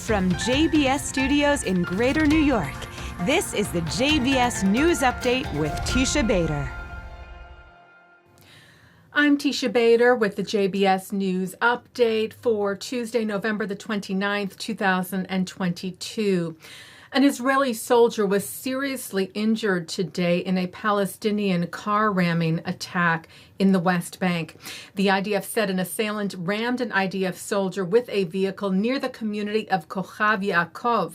From JBS Studios in Greater New York, this is the JBS News Update with Teisha Bader. I'm Teisha Bader with the JBS News Update for Tuesday, November the 29th, 2022. An Israeli soldier was seriously injured today in a Palestinian car ramming attack in the West Bank. The IDF said an assailant rammed an IDF soldier with a vehicle near the community of Kochav Yaakov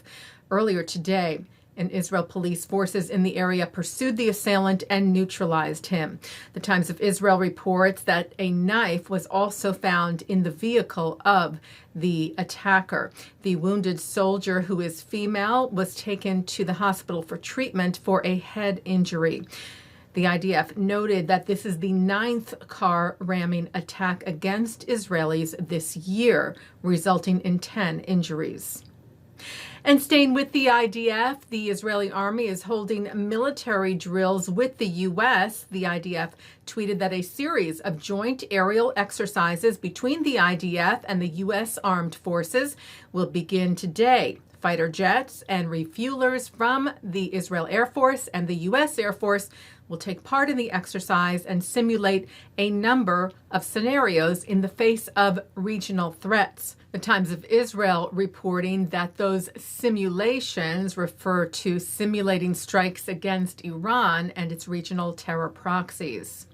earlier today. And Israel police forces in the area pursued the assailant and neutralized him. The Times of Israel reports that a knife was also found in the vehicle of the attacker. The wounded soldier, who is female, was taken to the hospital for treatment for a head injury. The IDF noted that this is the 9th car ramming attack against Israelis this year, resulting in 10 injuries. And staying with the IDF, the Israeli army is holding military drills with the U.S. The IDF tweeted that a series of joint aerial exercises between the IDF and the U.S. armed forces will begin today. Fighter jets and refuelers from the Israel Air Force and the U.S. Air Force will take part in the exercise and simulate a number of scenarios in the face of regional threats. The Times of Israel reporting that those simulations refer to simulating strikes against Iran and its regional terror proxies.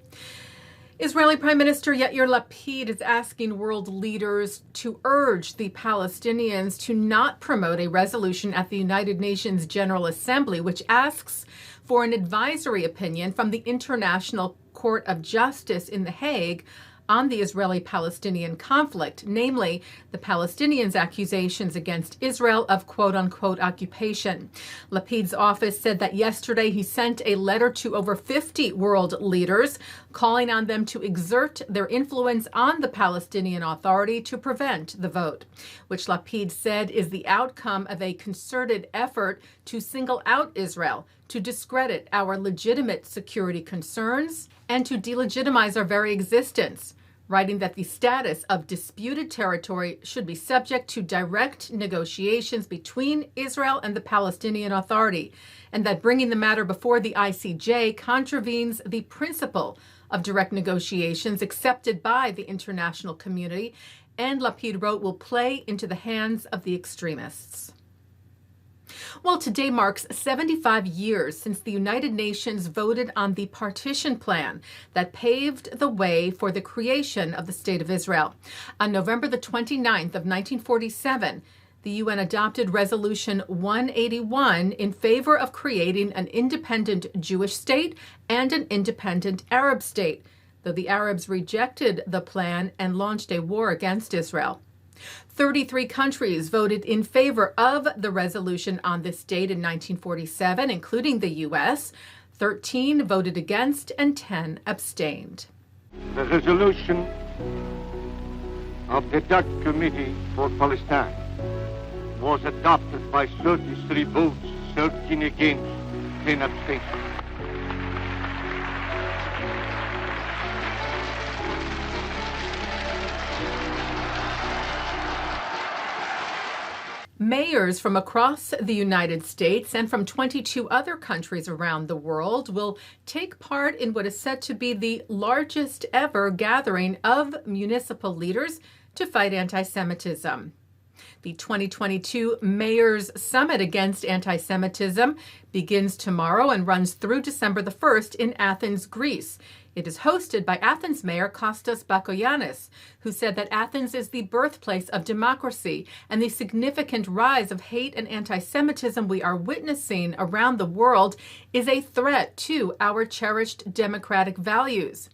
Israeli Prime Minister Yair Lapid is asking world leaders to urge the Palestinians to not promote a resolution at the United Nations General Assembly, which asks for an advisory opinion from the International Court of Justice in The Hague on the Israeli-Palestinian conflict, namely the Palestinians' accusations against Israel of quote-unquote occupation. Lapid's office said that yesterday he sent a letter to over 50 world leaders calling on them to exert their influence on the Palestinian Authority to prevent the vote, which Lapid said is the outcome of a concerted effort to single out Israel, to discredit our legitimate security concerns, and to delegitimize our very existence, writing that the status of disputed territory should be subject to direct negotiations between Israel and the Palestinian Authority, and that bringing the matter before the ICJ contravenes the principle of direct negotiations accepted by the international community, and Lapid wrote, will play into the hands of the extremists. Well, today marks 75 years since the United Nations voted on the Partition plan that paved the way for the creation of the State of Israel. On November the 29th of 1947, the UN adopted Resolution 181 in favor of creating an independent Jewish state and an independent Arab state, though the Arabs rejected the plan and launched a war against Israel. 33 countries voted in favor of the resolution on this date in 1947, including the U.S. 13 voted against and 10 abstained. The resolution of the Dutch Committee for Palestine was adopted by 33 votes, 13 against, 10 abstentions. Mayors from across the United States and from 22 other countries around the world will take part in what is said to be the largest ever gathering of municipal leaders to fight anti-Semitism. The 2022 Mayors Summit Against Anti-Semitism begins tomorrow and runs through December the 1st in Athens, Greece. It is hosted by Athens Mayor Kostas Bakoyannis, who said that Athens is the birthplace of democracy, and the significant rise of hate and anti-Semitism we are witnessing around the world is a threat to our cherished democratic values.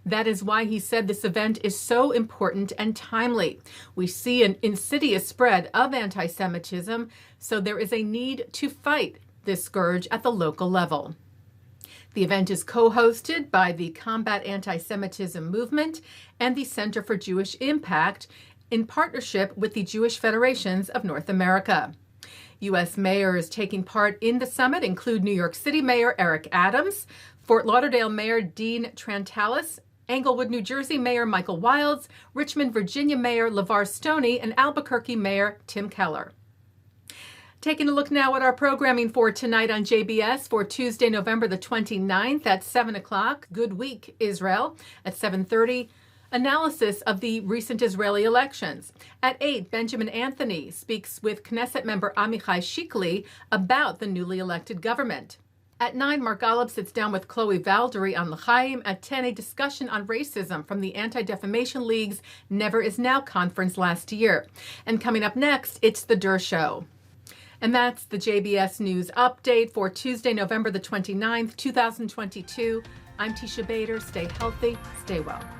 That is why he said this event is so important and timely. We see an insidious spread of anti-Semitism, so there is a need to fight this scourge at the local level. The event is co-hosted by the Combat Anti-Semitism Movement and the Center for Jewish Impact in partnership with the Jewish Federations of North America. U.S. mayors taking part in the summit include New York City Mayor Eric Adams, Fort Lauderdale Mayor Dean Trantalis, Englewood, New Jersey Mayor Michael Wilds, Richmond, Virginia Mayor LeVar Stoney, and Albuquerque Mayor Tim Keller. Taking a look now at our programming for tonight on JBS for Tuesday, November the 29th at 7 o'clock. Good Week, Israel. At 7:30, analysis of the recent Israeli elections. At 8, Benjamin Anthony speaks with Knesset member Amichai Chikli about the newly elected government. At 9, Mark Golub sits down with Chloe Valdary on L'chaim. At 10, a discussion on racism from the Anti-Defamation League's Never Is Now conference last year. And coming up next, it's the Dershow. And that's the JBS News Update for Tuesday, November the 29th, 2022. I'm Teisha Bader. Stay healthy, stay well.